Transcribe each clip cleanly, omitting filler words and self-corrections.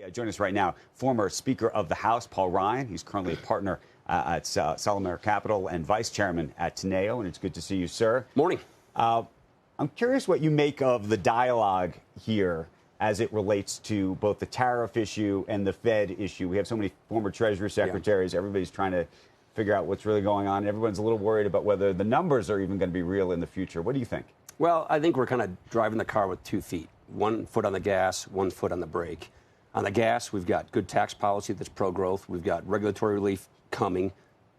Join us right now, former Speaker of the House, Paul Ryan. He's currently a partner at Solamere Capital and vice chairman at Teneo, and it's good to see you, sir. Morning. I'm curious what you make of the dialogue here as it relates to both the tariff issue and the Fed issue. We have so many former Treasury secretaries. Everybody's trying to figure out what's really going on. Everyone's a little worried about whether the numbers are even going to be real in the future. What do you think? Well, I think we're kind of driving the car with 2 feet. 1 foot on the gas, 1 foot on the brake. On the gas, we've got good tax policy that's pro-growth. We've got regulatory relief coming.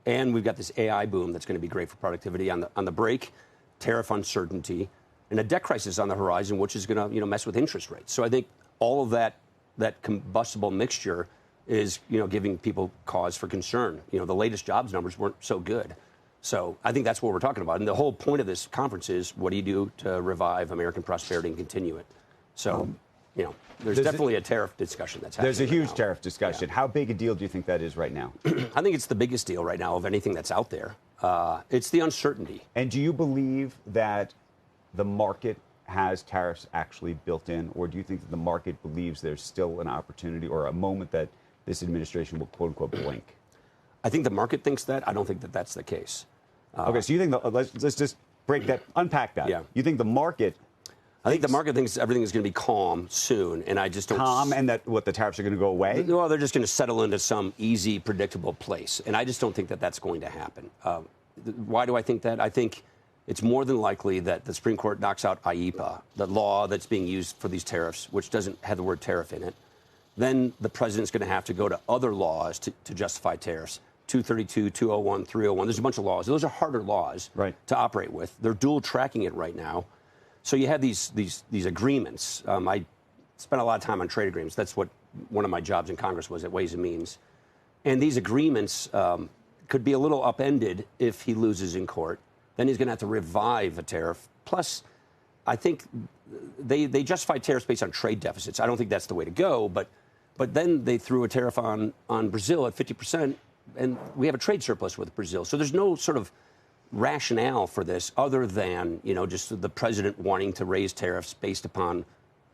And we've got this AI boom that's going to be great for productivity. On the brake, tariff uncertainty, and a debt crisis on the horizon, which is going to mess with interest rates. So I think all of that combustible mixture is giving people cause for concern. The latest jobs numbers weren't so good. So I think that's what we're talking about. And the whole point of this conference is, what do you do to revive American prosperity and continue it? So, there's definitely a tariff discussion that's happening. There's a huge right tariff discussion. Yeah. How big a deal do you think that is right now? I think it's the biggest deal right now of anything that's out there. It's the uncertainty. And do you believe that the market has tariffs actually built in, or do you think that the market believes there's still an opportunity or a moment that this administration will, quote unquote, blink? I think the market thinks that. I don't think that that's the case. Okay, so you think let's just break that, unpack that. Yeah. You think the market? I think the market thinks everything is going to be calm soon, and I just don't. Calm, and that what the tariffs are going to go away? Well, they're just going to settle into some easy, predictable place, and I just don't think that that's going to happen. Why do I think that? I think it's more than likely that the Supreme Court knocks out IEEPA, the law that's being used for these tariffs, which doesn't have the word tariff in it. Then the president's going to have to go to other laws to justify tariffs. 232, 201, 301. There's a bunch of laws. Those are harder laws to operate with. They're dual tracking it right now. So you have these agreements. I spent a lot of time on trade agreements. That's what one of my jobs in Congress was at Ways and Means. And these agreements could be a little upended if he loses in court. Then he's going to have to revive a tariff. Plus, I think they justify tariffs based on trade deficits. I don't think that's the way to go. But then they threw a tariff on Brazil at 50%, and we have a trade surplus with Brazil. So there's no sort of rationale for this other than, just the president wanting to raise tariffs based upon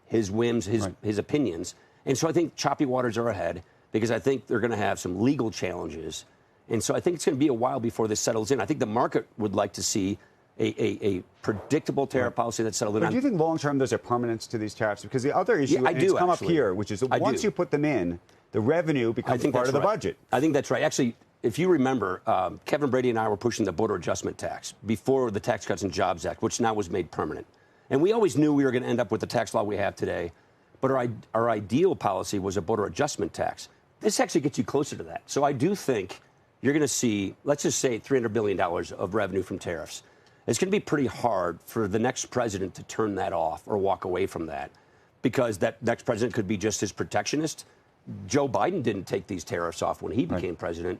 his whims, his opinions. And so I think choppy waters are ahead because I think they're going to have some legal challenges. And so I think it's going to be a while before this settles in. I think the market would like to see a predictable tariff policy that's settled in. But do you think long-term there's a permanence to these tariffs? Because the other issue, and it's come up here, which is once you put them in, the revenue becomes part of the budget. I think that's right. Actually, if you remember, Kevin Brady and I were pushing the border adjustment tax before the Tax Cuts and Jobs Act, which now was made permanent. And we always knew we were going to end up with the tax law we have today. But our ideal policy was a border adjustment tax. This actually gets you closer to that. So I do think you're going to see, let's just say, $300 billion of revenue from tariffs. It's going to be pretty hard for the next president to turn that off or walk away from that, because that next president could be just as protectionist. Joe Biden didn't take these tariffs off when he became president.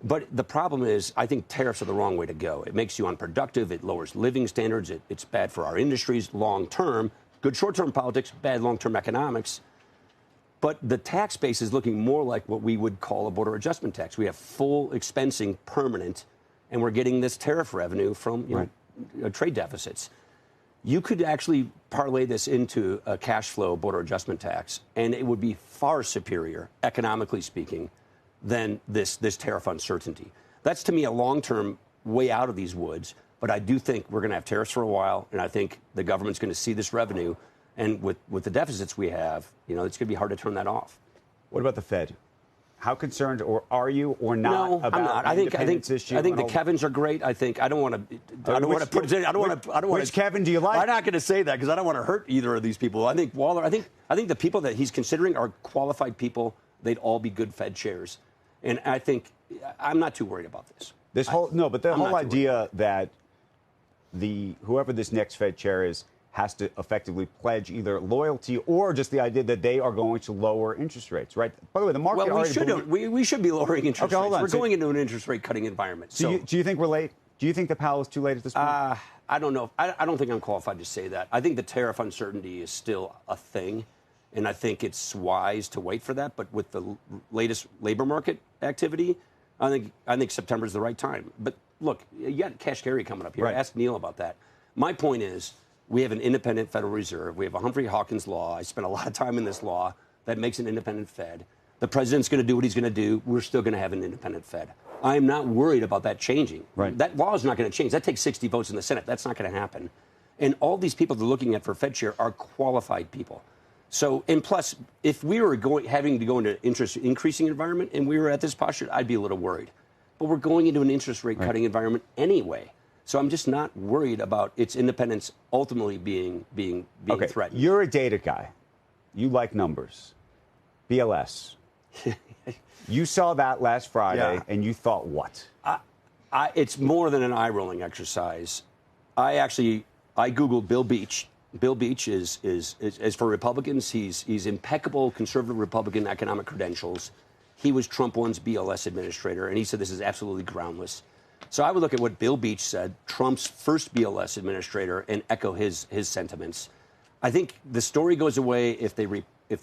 But the problem is, I think tariffs are the wrong way to go. It makes you unproductive. It lowers living standards. It's bad for our industries long term. Good short-term politics, bad long-term economics. But the tax base is looking more like what we would call a border adjustment tax. We have full expensing permanent, and we're getting this tariff revenue from trade deficits. You could actually parlay this into a cash flow border adjustment tax, and it would be far superior, economically speaking, than this tariff uncertainty. That's, to me, a long-term way out of these woods. But I do think we're going to have tariffs for a while, and I think the government's going to see this revenue. And with the deficits we have, it's going to be hard to turn that off. What about the Fed? How concerned or are you or not no, about I'm not. I think the Kevins are great. I don't want to put it. I don't want to. Which Kevin do you like? I'm not going to say that because I don't want to hurt either of these people. I think Waller. I think the people that he's considering are qualified people. They'd all be good Fed chairs, and I think I'm not too worried about this. The whole idea that whoever this next Fed chair is has to effectively pledge either loyalty or just the idea that they are going to lower interest rates, right? By the way, the market we should be lowering interest rates. We're going into an interest rate cutting environment. So do you think we're late? Do you think the Powell is too late at this point? I don't know. I don't think I'm qualified to say that. I think the tariff uncertainty is still a thing, and I think it's wise to wait for that. But with the latest labor market activity, I think September is the right time. But look, you got cash carry coming up here. Right. Ask Neil about that. My point is, we have an independent Federal Reserve. We have a Humphrey Hawkins law. I spent a lot of time in this law that makes an independent Fed. The president's going to do what he's going to do. We're still going to have an independent Fed. I'm not worried about that changing. Right. That law is not going to change. That takes 60 votes in the Senate. That's not going to happen. And all these people they're looking at for Fed chair are qualified people. So, and plus, if we were having to go into interest increasing environment and we were at this posture, I'd be a little worried. But we're going into an interest rate cutting environment anyway. So I'm just not worried about its independence ultimately being threatened. You're a data guy. You like numbers. BLS. You saw that last Friday, and you thought what? It's more than an eye-rolling exercise. I Googled Bill Beach. Bill Beach is for Republicans, he's impeccable conservative Republican economic credentials. He was Trump 1's BLS administrator, and he said this is absolutely groundless. So I would look at what Bill Beach said, Trump's first BLS administrator, and echo his sentiments. I think the story goes away if they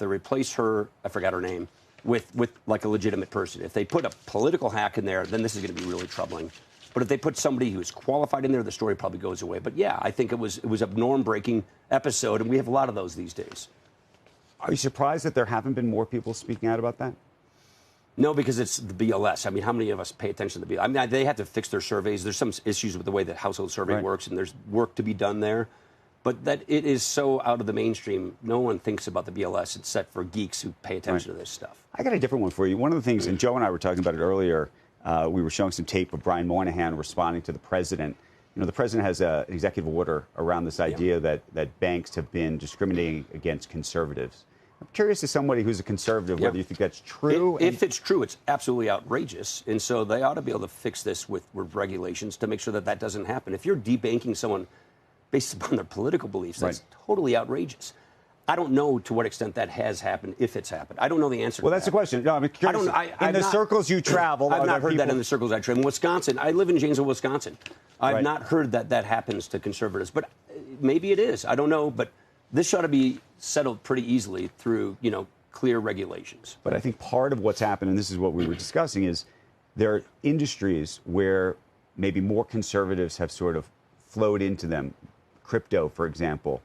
replace her, I forgot her name, with like a legitimate person. If they put a political hack in there, then this is going to be really troubling. But if they put somebody who's qualified in there, the story probably goes away. But yeah, I think it was a norm-breaking episode, and we have a lot of those these days. Are you surprised that there haven't been more people speaking out about that? No, because it's the BLS. I mean, how many of us pay attention to the BLS? I mean, they have to fix their surveys. There's some issues with the way that household survey works, and there's work to be done there. But that it is so out of the mainstream, no one thinks about the BLS. It's set for geeks who pay attention to this stuff. I got a different one for you. One of the things, and Joe and I were talking about it earlier, we were showing some tape of Brian Moynihan responding to the president. You know, the president has an executive order around this idea that banks have been discriminating against conservatives. I'm curious as somebody who's a conservative whether you think that's true. If it's true, it's absolutely outrageous. And so they ought to be able to fix this with regulations to make sure that doesn't happen. If you're debanking someone based upon their political beliefs, that's totally outrageous. I don't know to what extent that has happened, if it's happened. I don't know the answer to that. Well, that's the question. No, I'm curious. In the circles you travel, I've not heard that in the circles I travel. In Wisconsin, I live in Janesville, Wisconsin. I've not heard that happens to conservatives. But maybe it is. I don't know. But this ought to be settled pretty easily through, clear regulations. But I think part of what's happened, and this is what we were discussing, is there are industries where maybe more conservatives have sort of flowed into them. Crypto, for example,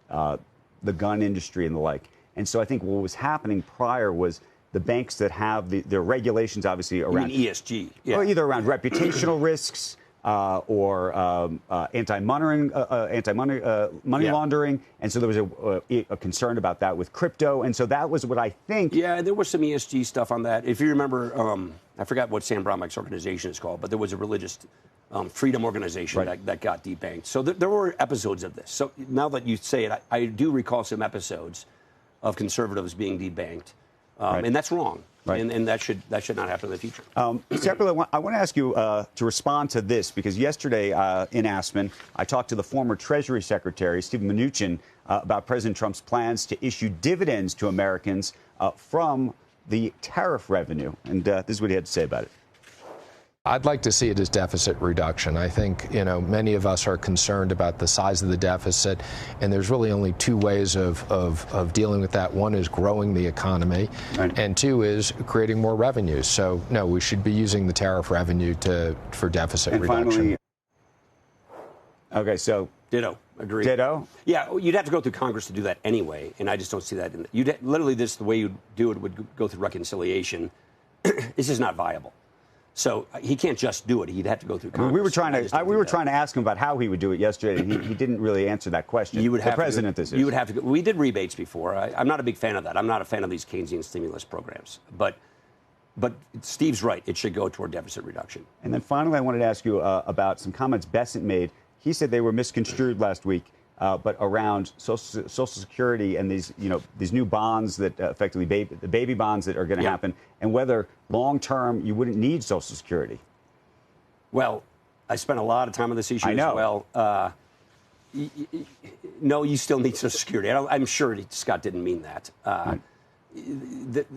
the gun industry and the like. And so I think what was happening prior was the banks that have their regulations, obviously, around ESG, or either around reputational risks or anti-money laundering. And so there was a concern about that with crypto. And so that was what I think. Yeah, there was some ESG stuff on that. If you remember, I forgot what Sam Brownback's organization is called, but there was a religious freedom organization that got debanked. So there were episodes of this. So now that you say it, I do recall some episodes of conservatives being debanked, and that's wrong. And that should not happen in the future. Separately, I want to ask you to respond to this, because yesterday in Aspen, I talked to the former Treasury Secretary, Steve Mnuchin, about President Trump's plans to issue dividends to Americans from the tariff revenue. And this is what he had to say about it. I'd like to see it as deficit reduction. I think, many of us are concerned about the size of the deficit, and there's really only two ways of dealing with that. One is growing the economy, and two is creating more revenues. So, no, we should be using the tariff revenue for deficit reduction. Okay, so ditto. Agree. Ditto? Yeah, you'd have to go through Congress to do that anyway, and I just don't see that. Literally, the way you'd do it would go through reconciliation. This is not viable. So he can't just do it. He'd have to go through Congress. We were trying to ask him about how he would do it yesterday, and he didn't really answer that question. You would have the president. You would have to go. We did rebates before. I'm not a big fan of that. I'm not a fan of these Keynesian stimulus programs. But Steve's right. It should go toward deficit reduction. And then finally, I wanted to ask you about some comments Bessent made. He said they were misconstrued last week, but around Social Security and these new bonds that effectively the baby bonds that are going to happen, and whether long term you wouldn't need Social Security. Well, I spent a lot of time on this issue as well. No, you still need Social Security. I'm sure Scott didn't mean that.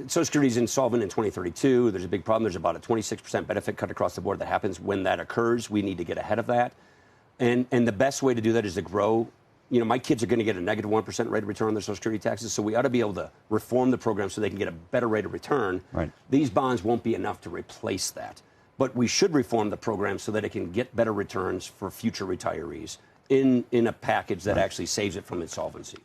Social Security is insolvent in 2032. There's a big problem. There's about a 26% benefit cut across the board that happens when that occurs. We need to get ahead of that. And the best way to do that is to grow. My kids are going to get a negative 1% rate of return on their Social Security taxes, so we ought to be able to reform the program so they can get a better rate of return. These bonds won't be enough to replace that. But we should reform the program so that it can get better returns for future retirees in a package that actually saves it from insolvency.